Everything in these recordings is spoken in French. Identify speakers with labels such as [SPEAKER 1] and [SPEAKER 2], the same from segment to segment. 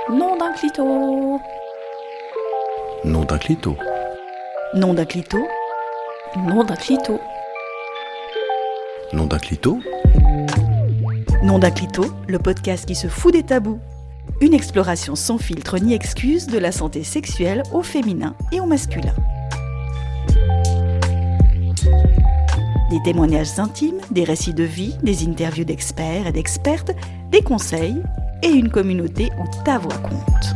[SPEAKER 1] Nom d'un clito.
[SPEAKER 2] Nom d'un clito.
[SPEAKER 1] Nom d'un clito. Nom d'un clito.
[SPEAKER 2] Nom d'un clito.
[SPEAKER 1] Nom d'un clito, le podcast qui se fout des tabous. Une exploration sans filtre ni excuse de la santé sexuelle au féminin et au masculin. Des témoignages intimes, des récits de vie, des interviews d'experts et d'expertes, des conseils et une communauté où ta voix compte.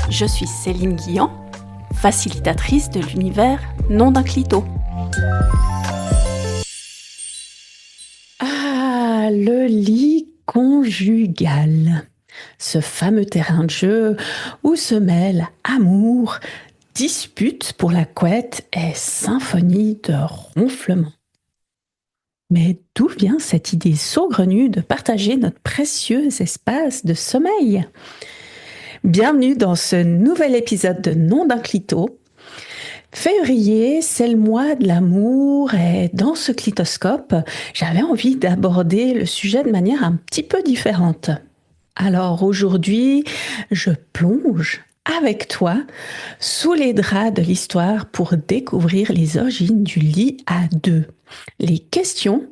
[SPEAKER 3] Je suis Céline Guillan, facilitatrice de l'univers Nom d'un clito. Ah, le lit conjugal. Ce fameux terrain de jeu où se mêlent amour, dispute pour la couette et symphonie de ronflements. Mais d'où vient cette idée saugrenue de partager notre précieux espace de sommeil ? Bienvenue dans ce nouvel épisode de Nom d'un clito. Février, c'est le mois de l'amour et dans ce clitoscope, j'avais envie d'aborder le sujet de manière un petit peu différente. Alors aujourd'hui, je plonge avec toi sous les draps de l'histoire pour découvrir les origines du lit à deux, les questions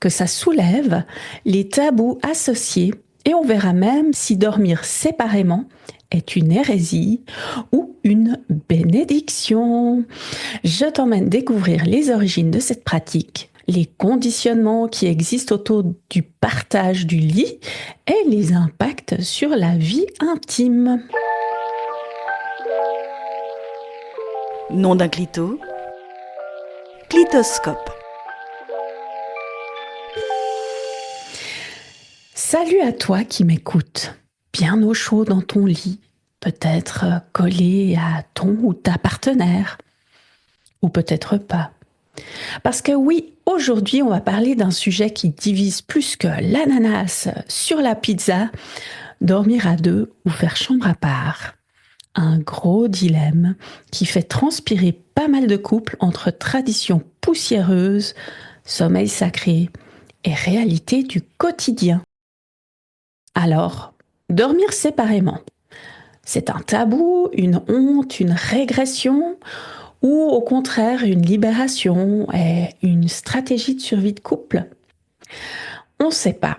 [SPEAKER 3] que ça soulève, les tabous associés, et on verra même si dormir séparément est une hérésie ou une bénédiction. Je t'emmène découvrir les origines de cette pratique, les conditionnements qui existent autour du partage du lit et les impacts sur la vie intime.
[SPEAKER 1] Nom d'un clito. Clitoscope.
[SPEAKER 3] Salut à toi qui m'écoutes, bien au chaud dans ton lit, peut-être collé à ton ou ta partenaire, ou peut-être pas. Parce que oui, aujourd'hui on va parler d'un sujet qui divise plus que l'ananas sur la pizza, dormir à deux ou faire chambre à part. Un gros dilemme qui fait transpirer pas mal de couples entre tradition poussiéreuse, sommeil sacré et réalité du quotidien. Alors, dormir séparément, c'est un tabou, une honte, une régression ou au contraire une libération et une stratégie de survie de couple? On ne sait pas.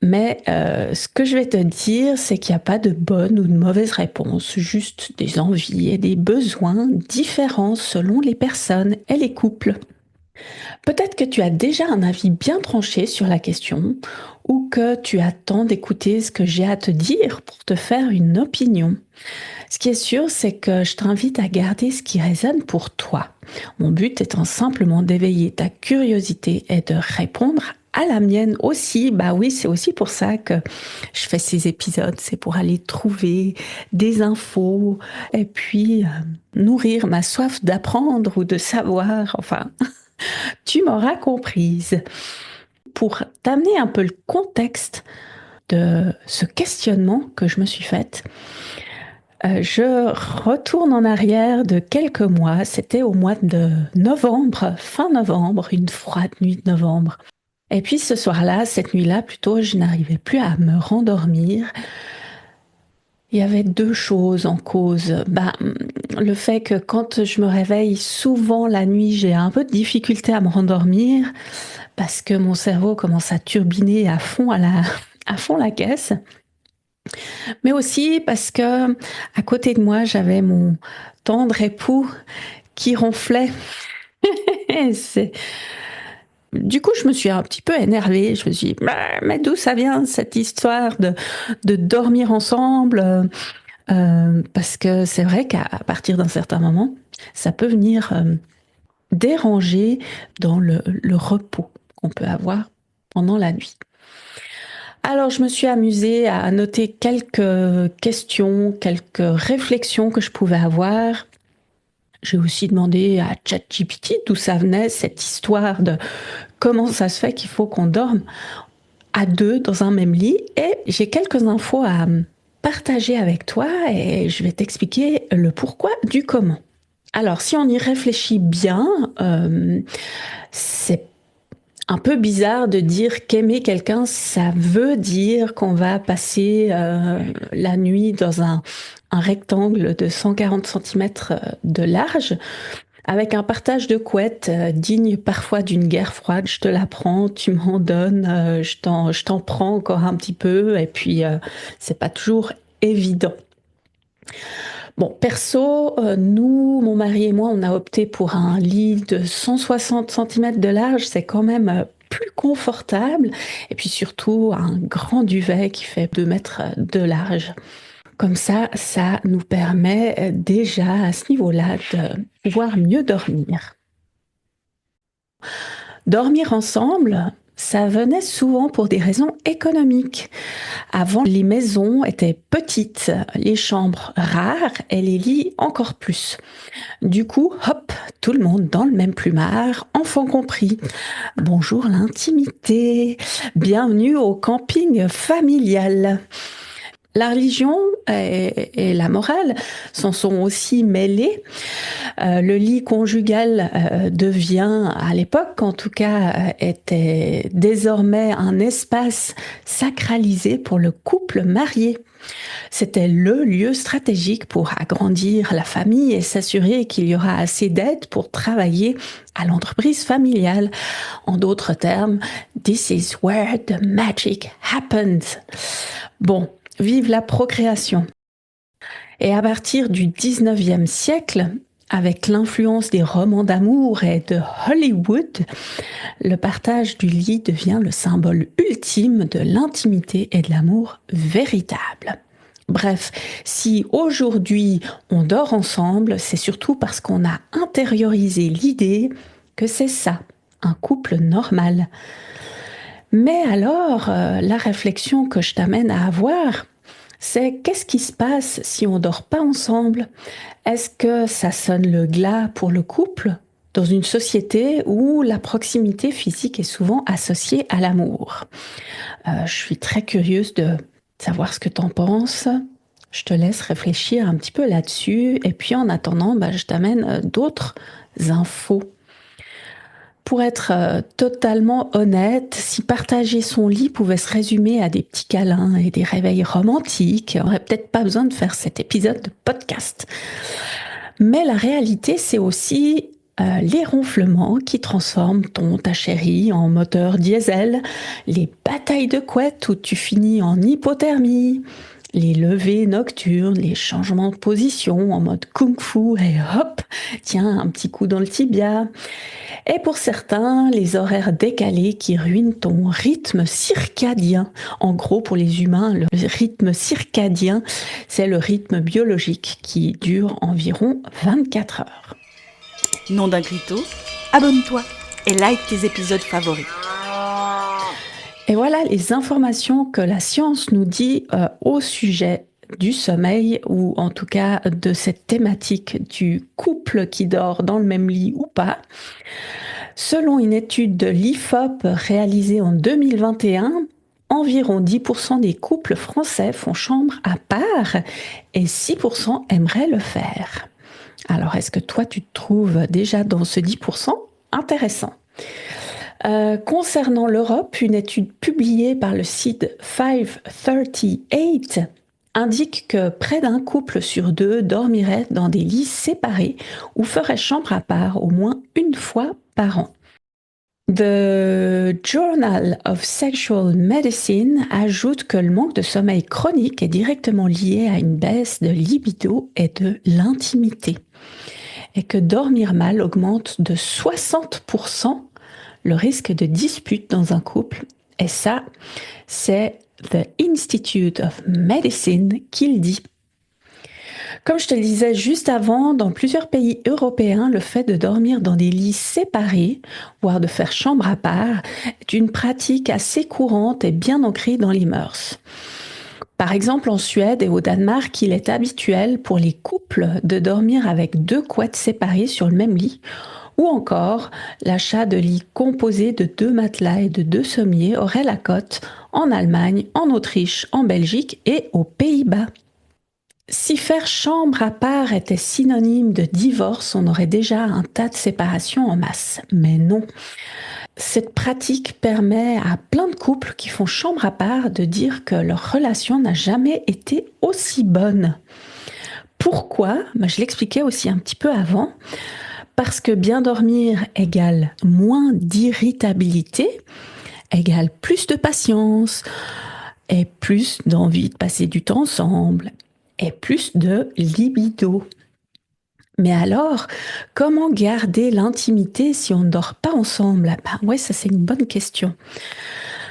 [SPEAKER 3] Mais ce que je vais te dire, c'est qu'il n'y a pas de bonne ou de mauvaise réponse, juste des envies et des besoins différents selon les personnes et les couples. Peut-être que tu as déjà un avis bien tranché sur la question ou que tu attends d'écouter ce que j'ai à te dire pour te faire une opinion. Ce qui est sûr, c'est que je t'invite à garder ce qui résonne pour toi. Mon but étant simplement d'éveiller ta curiosité et de répondre à la mienne aussi. Bah oui, c'est aussi pour ça que je fais ces épisodes. C'est pour aller trouver des infos et puis nourrir ma soif d'apprendre ou de savoir. Enfin, tu m'auras comprise. Pour t'amener un peu le contexte de ce questionnement que je me suis faite, je retourne en arrière de quelques mois. C'était au mois de novembre, fin novembre, une froide nuit de novembre. Et puis ce soir-là, cette nuit-là plutôt, je n'arrivais plus à me rendormir. Il y avait deux choses en cause. Le fait que quand je me réveille souvent la nuit, j'ai un peu de difficulté à me rendormir parce que mon cerveau commence à turbiner à fond à fond la caisse. Mais aussi parce que à côté de moi, j'avais mon tendre époux qui ronflait. Du coup, je me suis un petit peu énervée. Je me suis dit, mais d'où ça vient cette histoire de dormir ensemble? Parce que c'est vrai qu'à partir d'un certain moment, ça peut venir déranger dans le repos qu'on peut avoir pendant la nuit. Alors, je me suis amusée à noter quelques questions, quelques réflexions que je pouvais avoir. J'ai aussi demandé à ChatGPT d'où ça venait, cette histoire de comment ça se fait qu'il faut qu'on dorme à deux dans un même lit. Et j'ai quelques infos à partager avec toi et je vais t'expliquer le pourquoi du comment. Alors, si on y réfléchit bien, c'est un peu bizarre de dire qu'aimer quelqu'un, ça veut dire qu'on va passer la nuit dans un rectangle de 140 centimètres de large, avec un partage de couettes digne parfois d'une guerre froide. Je te la prends, tu m'en donnes, je t'en prends encore un petit peu, et puis c'est pas toujours évident. Bon, perso, nous, mon mari et moi, on a opté pour un lit de 160 centimètres de large. C'est quand même plus confortable. Et puis surtout, un grand duvet qui fait 2 mètres de large. Comme ça nous permet déjà à ce niveau-là de pouvoir mieux dormir. Dormir ensemble, ça venait souvent pour des raisons économiques. Avant, les maisons étaient petites, les chambres rares et les lits encore plus. Du coup, hop, tout le monde dans le même plumard, enfants compris. Bonjour l'intimité, bienvenue au camping familial. La religion et la morale s'en sont aussi mêlées. Le lit conjugal devient, à l'époque en tout cas, était désormais un espace sacralisé pour le couple marié. C'était le lieu stratégique pour agrandir la famille et s'assurer qu'il y aura assez d'aide pour travailler à l'entreprise familiale. En d'autres termes, this is where the magic happens. Bon, vive la procréation. Et à partir du 19e siècle, avec l'influence des romans d'amour et de Hollywood, le partage du lit devient le symbole ultime de l'intimité et de l'amour véritable. Bref, si aujourd'hui on dort ensemble, c'est surtout parce qu'on a intériorisé l'idée que c'est ça, un couple normal. Mais alors, la réflexion que je t'amène à avoir, c'est qu'est-ce qui se passe si on dort pas ensemble? Est-ce que ça sonne le glas pour le couple dans une société où la proximité physique est souvent associée à l'amour? Je suis très curieuse de savoir ce que tu en penses. Je te laisse réfléchir un petit peu là-dessus et puis en attendant, je t'amène d'autres infos. Pour être totalement honnête, si partager son lit pouvait se résumer à des petits câlins et des réveils romantiques, on n'aurait peut-être pas besoin de faire cet épisode de podcast. Mais la réalité, c'est aussi les ronflements qui transforment ta chérie en moteur diesel, les batailles de couettes où tu finis en hypothermie, les levées nocturnes, les changements de position en mode kung-fu et hop, tiens, un petit coup dans le tibia. Et pour certains, les horaires décalés qui ruinent ton rythme circadien. En gros, pour les humains, le rythme circadien, c'est le rythme biologique qui dure environ 24 heures.
[SPEAKER 1] Nom d'un clito, abonne-toi et like tes épisodes favoris.
[SPEAKER 3] Et voilà les informations que la science nous dit au sujet du sommeil, ou en tout cas de cette thématique du couple qui dort dans le même lit ou pas. Selon une étude de l'IFOP réalisée en 2021, environ 10% des couples français font chambre à part et 6% aimeraient le faire. Alors, est-ce que toi, tu te trouves déjà dans ce 10%? Intéressant. Concernant l'Europe, une étude publiée par le site 538 indique que près d'un couple sur 2 dormirait dans des lits séparés ou ferait chambre à part au moins une fois par an. The Journal of Sexual Medicine ajoute que le manque de sommeil chronique est directement lié à une baisse de libido et de l'intimité, et que dormir mal augmente de 60% le risque de dispute dans un couple. Et ça, c'est The Institute of Medicine qui le dit. Comme je te le disais juste avant, dans plusieurs pays européens, le fait de dormir dans des lits séparés, voire de faire chambre à part, est une pratique assez courante et bien ancrée dans les mœurs. Par exemple, en Suède et au Danemark, il est habituel pour les couples de dormir avec 2 couettes séparées sur le même lit, ou encore l'achat de lits composés de 2 matelas et de 2 sommiers aurait la cote en Allemagne, en Autriche, en Belgique et aux Pays-Bas. Si faire chambre à part était synonyme de divorce, on aurait déjà un tas de séparations en masse. Mais non. cette pratique permet à plein de couples qui font chambre à part de dire que leur relation n'a jamais été aussi bonne. Pourquoi ? Je l'expliquais aussi un petit peu avant. Parce que bien dormir égale moins d'irritabilité, égale plus de patience, et plus d'envie de passer du temps ensemble, et plus de libido. Mais alors, comment garder l'intimité si on ne dort pas ensemble ? Ouais, ça c'est une bonne question.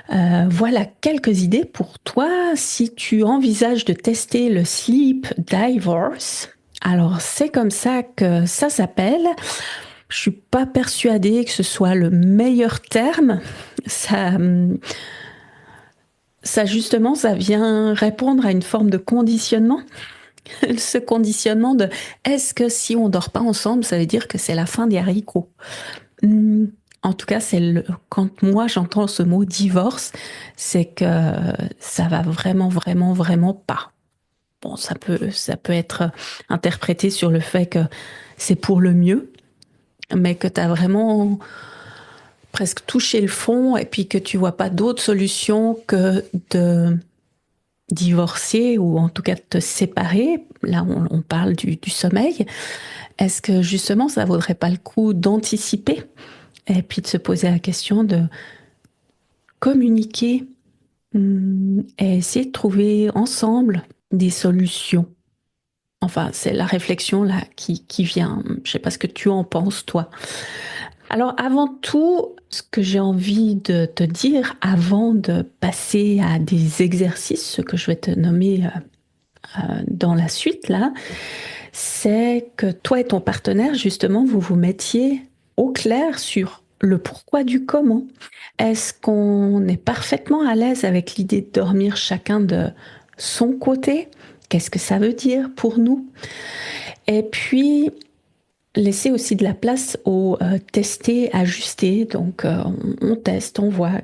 [SPEAKER 3] Voilà quelques idées pour toi si tu envisages de tester le Sleep Divorce. Alors, c'est comme ça que ça s'appelle. Je suis pas persuadée que ce soit le meilleur terme. Ça justement, ça vient répondre à une forme de conditionnement. Ce conditionnement de est-ce que si on dort pas ensemble, ça veut dire que c'est la fin des haricots ? En tout cas, quand moi j'entends ce mot divorce, c'est que ça va vraiment, vraiment, vraiment pas. Bon, ça peut être interprété sur le fait que c'est pour le mieux, mais que tu as vraiment presque touché le fond et puis que tu vois pas d'autre solution que de divorcer ou en tout cas de te séparer. Là, on parle du sommeil. Est-ce que justement, ça vaudrait pas le coup d'anticiper et puis de se poser la question de communiquer et essayer de trouver ensemble des solutions? Enfin, c'est la réflexion là qui vient. Je sais pas ce que tu en penses, toi. Alors, avant tout, ce que j'ai envie de te dire, avant de passer à des exercices, ce que je vais te nommer dans la suite là, c'est que toi et ton partenaire, justement, vous vous mettiez au clair sur le pourquoi du comment. Est-ce qu'on est parfaitement à l'aise avec l'idée de dormir chacun de son côté ? Qu'est-ce que ça veut dire pour nous ? Et puis, laisser aussi de la place au tester, ajuster. Donc, on teste, on voit,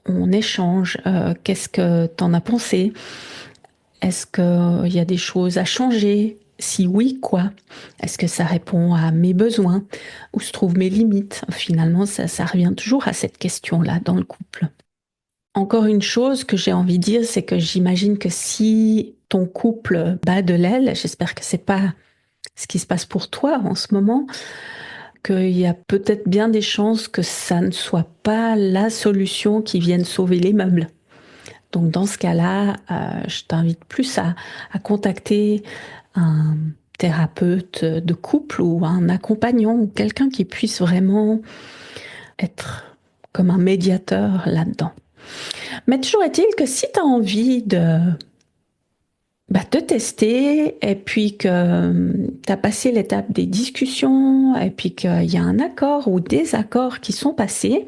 [SPEAKER 3] on échange. Qu'est-ce que t'en as pensé ? Est-ce qu'il y a des choses à changer ? Si oui, quoi ? Est-ce que ça répond à mes besoins ? Où se trouvent mes limites ? Finalement, ça revient toujours à cette question-là dans le couple. Encore une chose que j'ai envie de dire, c'est que j'imagine que si ton couple bat de l'aile, j'espère que c'est pas ce qui se passe pour toi en ce moment, qu'il y a peut-être bien des chances que ça ne soit pas la solution qui vienne sauver les meubles. Donc dans ce cas-là, je t'invite plus à contacter un thérapeute de couple ou un accompagnant ou quelqu'un qui puisse vraiment être comme un médiateur là-dedans. Mais toujours est-il que si tu as envie de tester et puis que tu as passé l'étape des discussions et puis qu'il y a un accord ou des accords qui sont passés,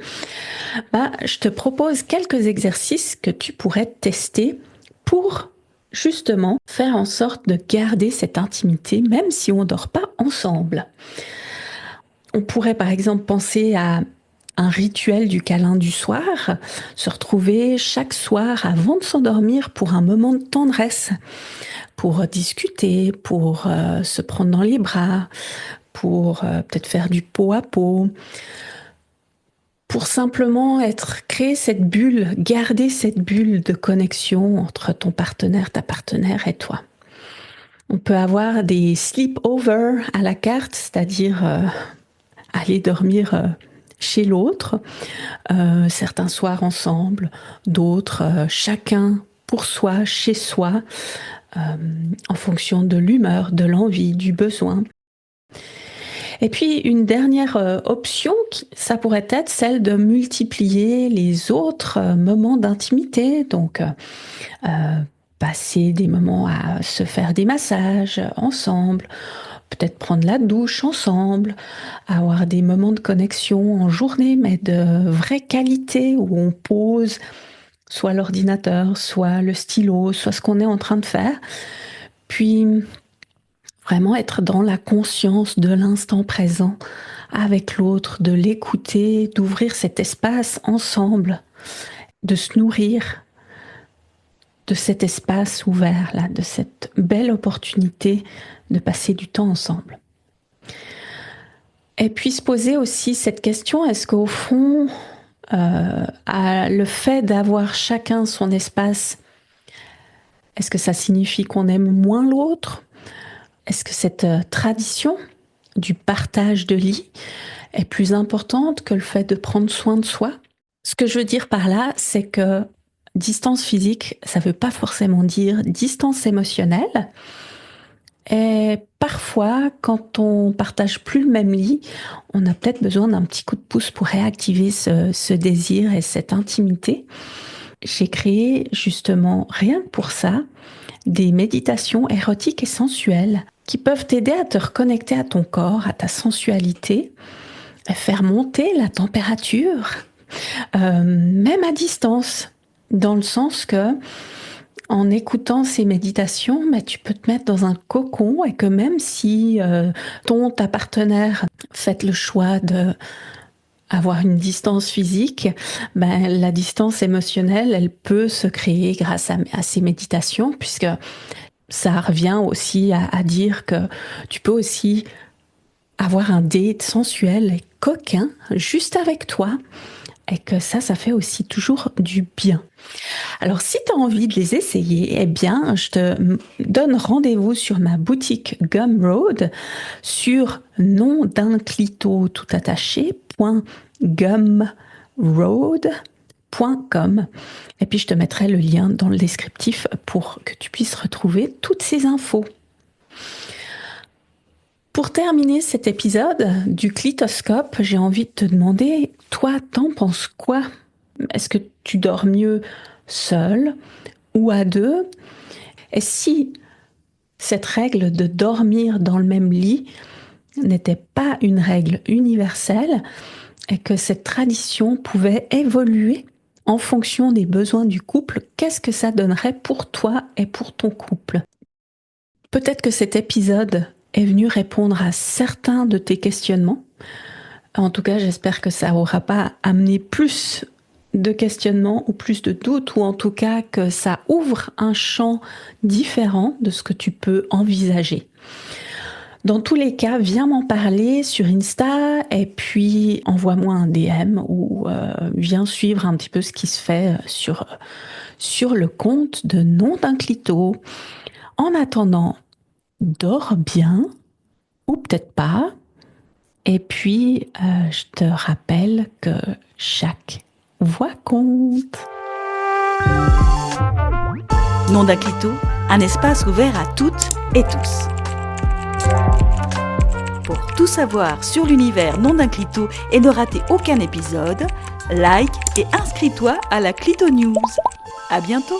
[SPEAKER 3] je te propose quelques exercices que tu pourrais tester pour justement faire en sorte de garder cette intimité même si on ne dort pas ensemble. On pourrait par exemple penser à un rituel du câlin du soir, se retrouver chaque soir avant de s'endormir pour un moment de tendresse, pour discuter, pour se prendre dans les bras, pour peut-être faire du pot à pot, pour simplement créer cette bulle, garder cette bulle de connexion entre ton partenaire, ta partenaire et toi. On peut avoir des sleepovers à la carte, c'est-à-dire aller dormir chez l'autre, certains soirs ensemble, d'autres chacun pour soi, chez soi, en fonction de l'humeur, de l'envie, du besoin. Et puis une dernière option, ça pourrait être celle de multiplier les autres moments d'intimité, donc passer des moments à se faire des massages ensemble, peut-être prendre la douche ensemble, avoir des moments de connexion en journée, mais de vraie qualité où on pose soit l'ordinateur, soit le stylo, soit ce qu'on est en train de faire. Puis vraiment être dans la conscience de l'instant présent avec l'autre, de l'écouter, d'ouvrir cet espace ensemble, de se nourrir de cet espace ouvert, là, de cette belle opportunité de passer du temps ensemble. Et puis se poser aussi cette question, est-ce qu'au fond, Le fait d'avoir chacun son espace, est-ce que ça signifie qu'on aime moins l'autre? Est-ce que cette tradition du partage de lit est plus importante que le fait de prendre soin de soi? Ce que je veux dire par là, c'est que distance physique, ça ne veut pas forcément dire distance émotionnelle. Et parfois, quand on partage plus le même lit, on a peut-être besoin d'un petit coup de pouce pour réactiver ce désir et cette intimité. J'ai créé justement, rien que pour ça, des méditations érotiques et sensuelles qui peuvent t'aider à te reconnecter à ton corps, à ta sensualité, à faire monter la température, même à distance, dans le sens que en écoutant ces méditations, tu peux te mettre dans un cocon et que même si ta partenaire fait le choix de avoir une distance physique, la distance émotionnelle, elle peut se créer grâce à ces méditations, puisque ça revient aussi à dire que tu peux aussi avoir un date sensuel et coquin juste avec toi, et que ça fait aussi toujours du bien. Alors, si tu as envie de les essayer, je te donne rendez-vous sur ma boutique Gumroad sur nom-d'un-clito-tout-attaché.gumroad.com. Et puis, je te mettrai le lien dans le descriptif pour que tu puisses retrouver toutes ces infos. Pour terminer cet épisode du Clitoscope, j'ai envie de te demander, toi, t'en penses quoi? Est-ce que tu dors mieux seul ou à deux? Et si cette règle de dormir dans le même lit n'était pas une règle universelle et que cette tradition pouvait évoluer en fonction des besoins du couple, qu'est-ce que ça donnerait pour toi et pour ton couple? Peut-être que cet épisode est venu répondre à certains de tes questionnements. En tout cas, j'espère que ça n'aura pas amené plus de questionnements ou plus de doutes, ou en tout cas que ça ouvre un champ différent de ce que tu peux envisager. Dans tous les cas, viens m'en parler sur Insta et puis envoie-moi un DM ou viens suivre un petit peu ce qui se fait sur le compte de Nom d'un Clito. En attendant, dors bien, ou peut-être pas. Et puis, je te rappelle que chaque voix compte.
[SPEAKER 1] Nom d'un Clito, un espace ouvert à toutes et tous. Pour tout savoir sur l'univers Nom d'un Clito et ne rater aucun épisode, like et inscris-toi à la Clito News. À bientôt!